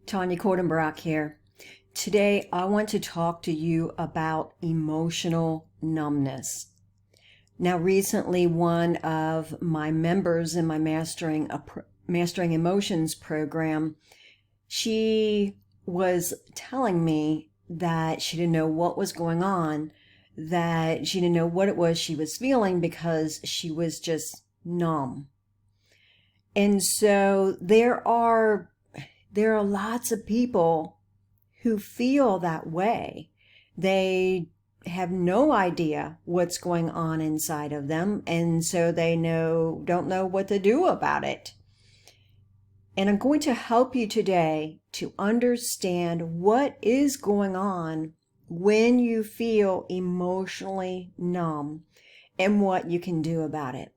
Tawnya Kordenbrock here. Today I want to talk to you about emotional numbness. Now recently one of my members in my Mastering Emotions program, she was telling me that she didn't know what was going on, that she didn't know what it was she was feeling because she was just numb. And so there are lots of people who feel that way. They have no idea what's going on inside of them, and so they don't know what to do about it. And I'm going to help you today to understand what is going on when you feel emotionally numb and what you can do about it.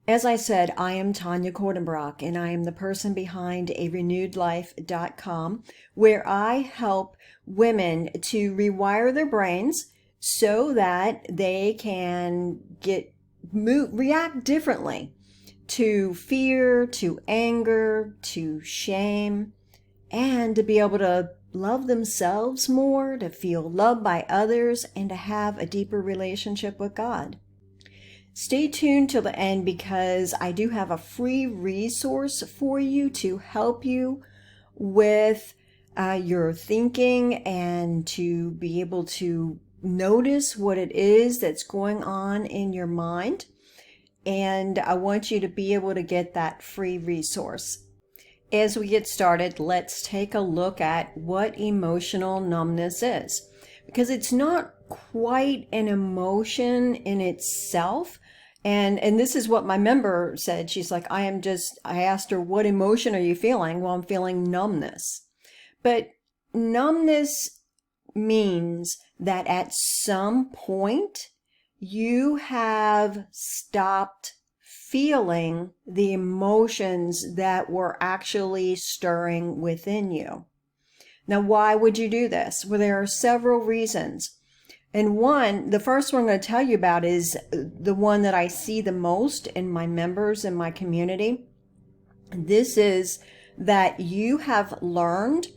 As I said, I am Tawnya Kordenbrock, and I am the person behind arenewedlife.com, where I help women to rewire their brains so that they can react differently to fear, to anger, to shame, and to be able to love themselves more, to feel loved by others, and to have a deeper relationship with God. Stay tuned till the end because I do have a free resource for you to help you with your thinking and to be able to notice what it is that's going on in your mind. And I want you to be able to get that free resource. As we get started, let's take a look at what emotional numbness is, because it's not quite an emotion in itself. And this is what my member said. She's like, I asked her, what emotion are you feeling? Well, I'm feeling numbness. But numbness means that at some point you have stopped feeling the emotions that were actually stirring within you. Now, why would you do this? Well, there are several reasons. And the first one I'm going to tell you about is the one that I see the most in my members in my community. This is that you have learned,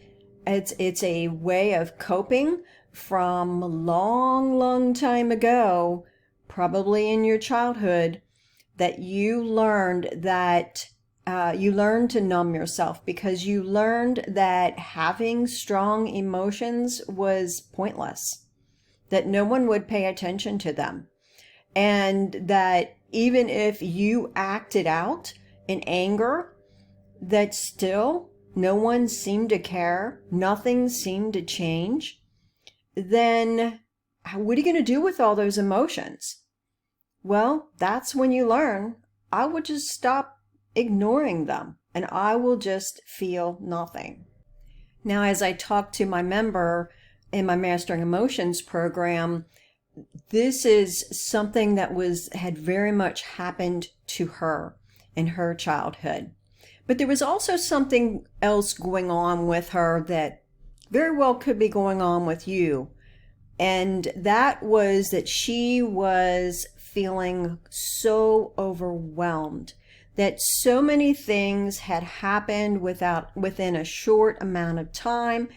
it's a way of coping from a long, long time ago, probably in your childhood, that you learned to numb yourself because you learned that having strong emotions was pointless, that no one would pay attention to them, and that even if you acted out in anger, that still no one seemed to care, nothing seemed to change. Then what are you going to do with all those emotions? Well, that's when you learn, I will just stop ignoring them and I will just feel nothing. Now, as I talk to my member in my Mastering Emotions program, this is something that had very much happened to her in her childhood. But there was also something else going on with her that very well could be going on with you. And that was that she was feeling so overwhelmed, that so many things had happened within a short amount of time,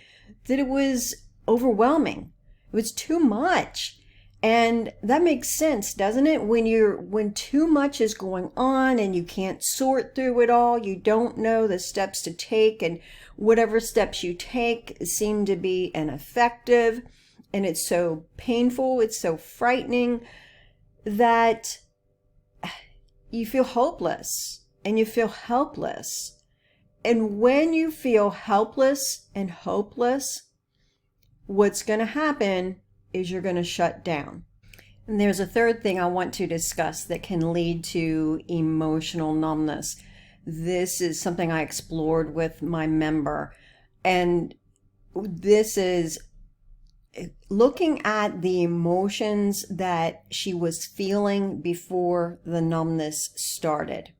that it was overwhelming. It was too much. And that makes sense, doesn't it? When too much is going on and you can't sort through it all, you don't know the steps to take, and whatever steps you take seem to be ineffective, and it's so painful, it's so frightening that you feel hopeless and you feel helpless. And when you feel helpless and hopeless, what's going to happen is you're going to shut down. And there's a third thing I want to discuss that can lead to emotional numbness. This is something I explored with my member. And this is looking at the emotions that she was feeling before the numbness started.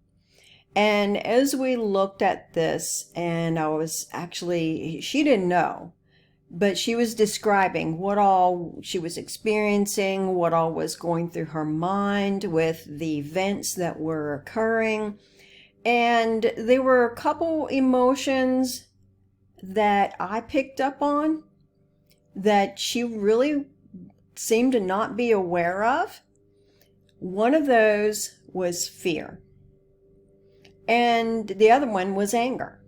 And as we looked at this, and she didn't know, but she was describing what all she was experiencing, what all was going through her mind with the events that were occurring. And there were a couple emotions that I picked up on that she really seemed to not be aware of, one of those was fear. And the other one was anger.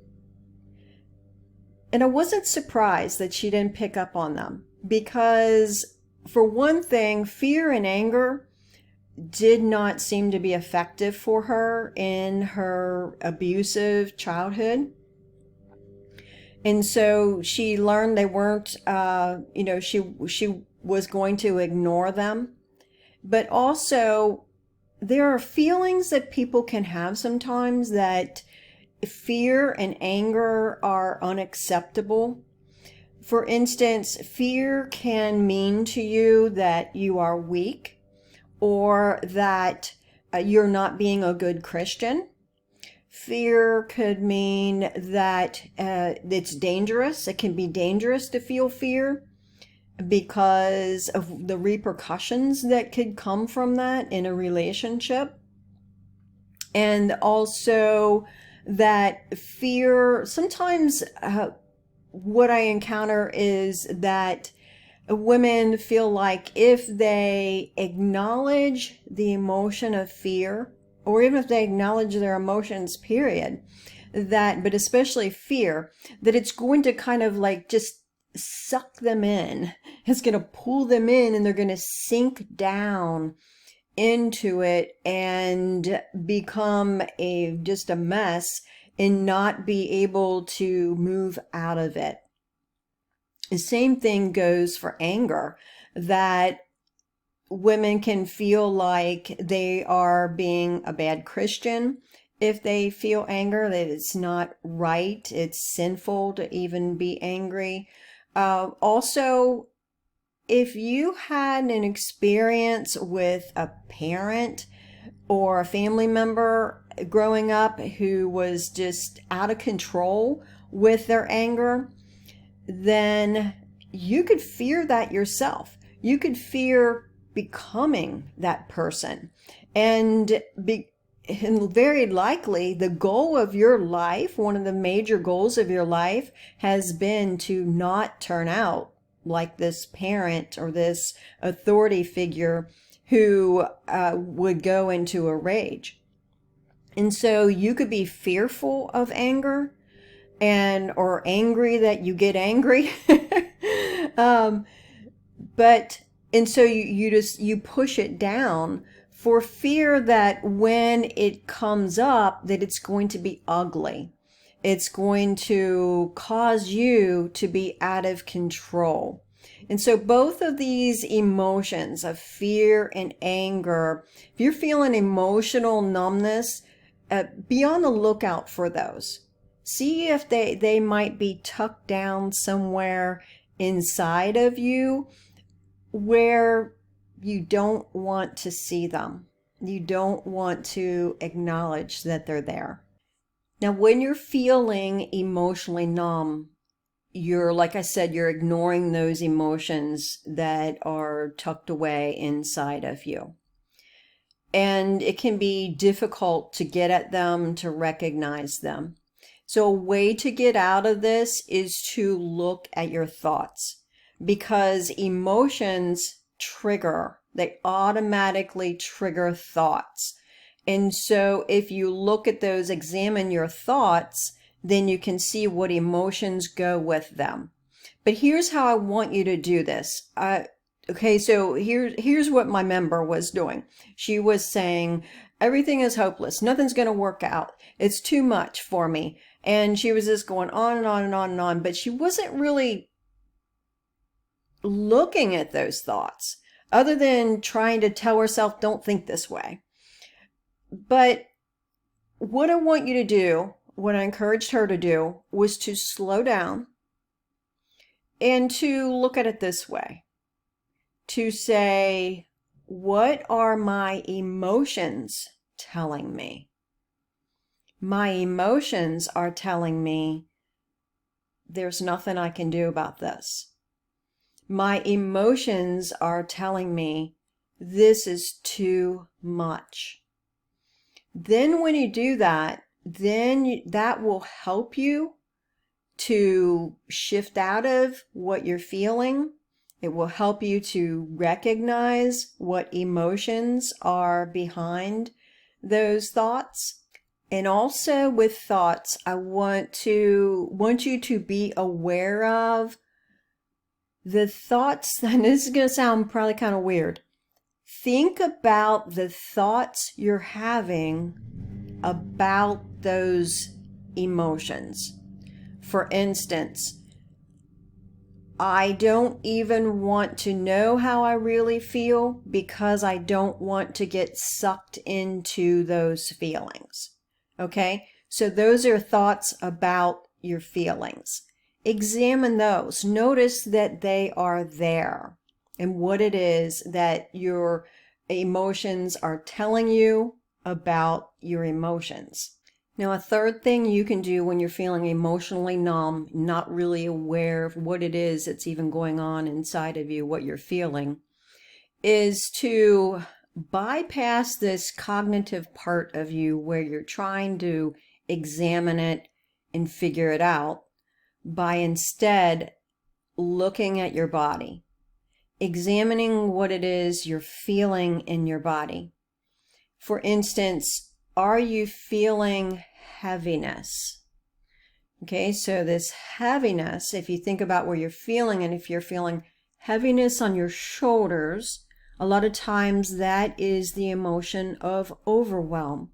And I wasn't surprised that she didn't pick up on them because, for one thing, fear and anger did not seem to be effective for her in her abusive childhood. And so she learned they weren't, she was going to ignore them. But also, there are feelings that people can have sometimes that fear and anger are unacceptable. For instance, fear can mean to you that you are weak or that you're not being a good Christian. Fear could mean that it's dangerous. It can be dangerous to feel fear because of the repercussions that could come from that in a relationship. And also that fear, sometimes what I encounter is that women feel like if they acknowledge the emotion of fear, or even if they acknowledge their emotions, period, but especially fear, that it's going to kind of like just suck them in. It's going to pull them in and they're going to sink down into it and become just a mess and not be able to move out of it. The same thing goes for anger, that women can feel like they are being a bad Christian if they feel anger, that it's not right, it's sinful to even be angry. Also, if you had an experience with a parent or a family member growing up who was just out of control with their anger, then you could fear that yourself. You could fear becoming that person. And very likely the goal of your life, one of the major goals of your life, has been to not turn out like this parent or this authority figure who would go into a rage. And so you could be fearful of anger or angry that you get angry. And so you push it down for fear that when it comes up, that it's going to be ugly. It's going to cause you to be out of control. And so both of these emotions of fear and anger, if you're feeling emotional numbness, be on the lookout for those. See if they might be tucked down somewhere inside of you where you don't want to see them. You don't want to acknowledge that they're there. Now, when you're feeling emotionally numb, like I said, you're ignoring those emotions that are tucked away inside of you. And it can be difficult to get at them, to recognize them. So a way to get out of this is to look at your thoughts, because emotions they automatically trigger thoughts. And so if you look at those, examine your thoughts, then you can see what emotions go with them. But here's how I want you to do this. Okay, so here's what my member was doing. She was saying, everything is hopeless. Nothing's going to work out. It's too much for me. And she was just going on and on and on and on, but she wasn't really looking at those thoughts other than trying to tell herself, don't think this way. But what I want you to do, what I encouraged her to do, was to slow down and to look at it this way. To say, what are my emotions telling me? My emotions are telling me there's nothing I can do about this. My emotions are telling me this is too much. Then when you do that, then that will help you to shift out of what you're feeling. It will help you to recognize what emotions are behind those thoughts. And also with thoughts, I want you to be aware of the thoughts, and this is going to sound probably kind of weird. Think about the thoughts you're having about those emotions. For instance, I don't even want to know how I really feel because I don't want to get sucked into those feelings. Okay? So those are thoughts about your feelings. Examine those. Notice that they are there and what it is that your emotions are telling you about your emotions. Now, a third thing you can do when you're feeling emotionally numb, not really aware of what it is that's even going on inside of you, what you're feeling, is to bypass this cognitive part of you where you're trying to examine it and figure it out by instead looking at your body, examining what it is you're feeling in your body. For instance, are you feeling heaviness? Okay, so this heaviness, if you think about where you're feeling, and if you're feeling heaviness on your shoulders, a lot of times that is the emotion of overwhelm.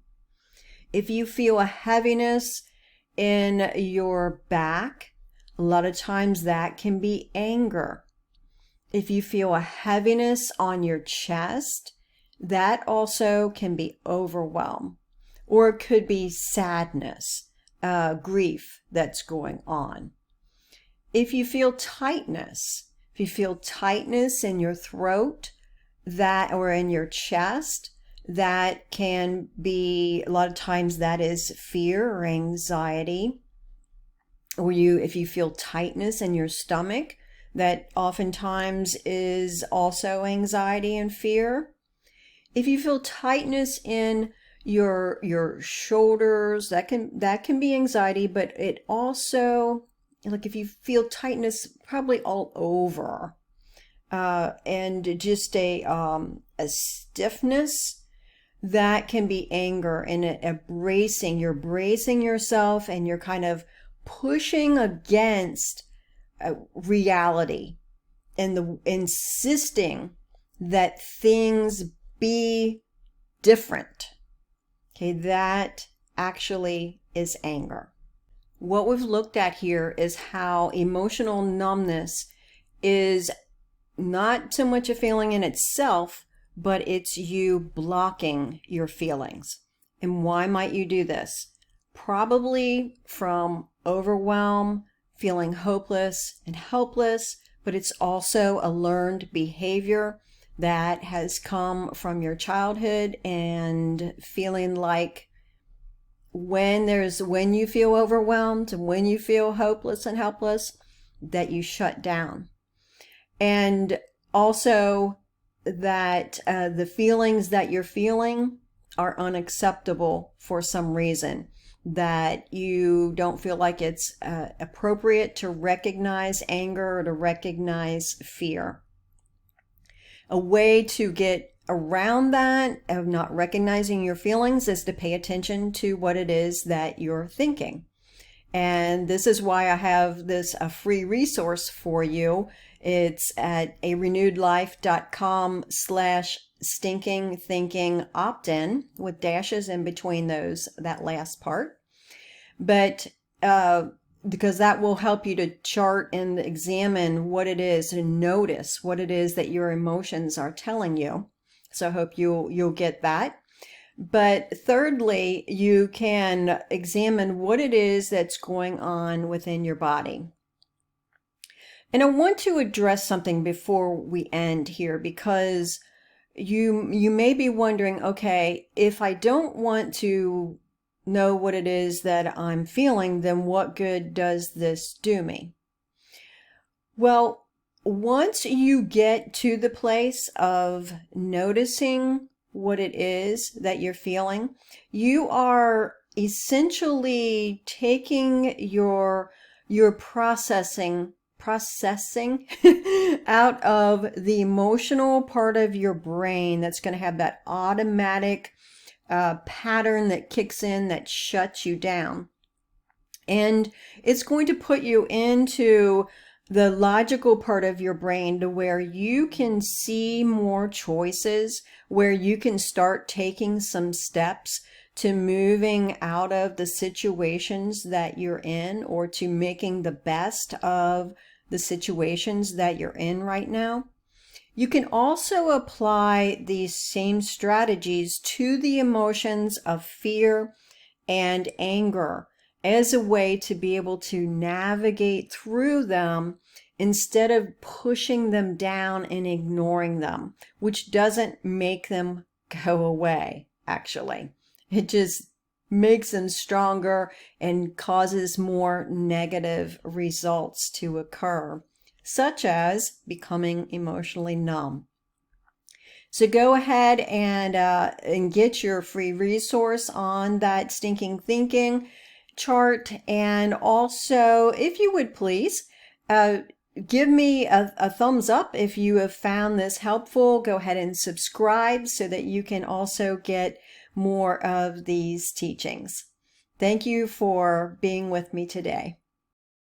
If you feel a heaviness in your back, a lot of times that can be anger. If you feel a heaviness on your chest, that also can be overwhelm. Or it could be sadness, grief that's going on. If you feel tightness in your throat, that, or in your chest, that can be, a lot of times that is fear or anxiety. Or if you feel tightness in your stomach, that oftentimes is also anxiety and fear. If you feel tightness in your shoulders, that can be anxiety, but it also, like if you feel tightness probably all over, and just a stiffness, that can be anger and a bracing. You're bracing yourself and you're kind of pushing against reality and insisting that things be different. Okay, that actually is anger. What we've looked at here is how emotional numbness is not so much a feeling in itself, but it's you blocking your feelings. And why might you do this? Probably from overwhelm, feeling hopeless and helpless, but it's also a learned behavior that has come from your childhood, and feeling like when you feel overwhelmed and when you feel hopeless and helpless, that you shut down. And also that the feelings that you're feeling are unacceptable for some reason, that you don't feel like it's appropriate to recognize anger or to recognize fear. A way to get around that of not recognizing your feelings is to pay attention to what it is that you're thinking. And this is why I have a free resource for you. It's at arenewedlife.com/stinking thinking opt-in, with dashes in between that last part. But because that will help you to chart and examine what it is and notice what it is that your emotions are telling you. So I hope you'll get that. But thirdly, you can examine what it is that's going on within your body. And I want to address something before we end here, because you may be wondering, okay, if I don't want to know what it is that I'm feeling, then what good does this do me? Well, once you get to the place of noticing what it is that you're feeling, you are essentially taking your you're processing out of the emotional part of your brain that's going to have that automatic pattern that kicks in that shuts you down. And it's going to put you into the logical part of your brain to where you can see more choices, where you can start taking some steps to moving out of the situations that you're in, or to making the best of the situations that you're in right now. You can also apply these same strategies to the emotions of fear and anger as a way to be able to navigate through them instead of pushing them down and ignoring them, which doesn't make them go away, actually. It just makes them stronger and causes more negative results to occur, such as becoming emotionally numb. So go ahead and get your free resource on that stinking thinking chart. And also, if you would please, give me a thumbs up if you have found this helpful. Go ahead and subscribe so that you can also get more of these teachings. Thank you for being with me today.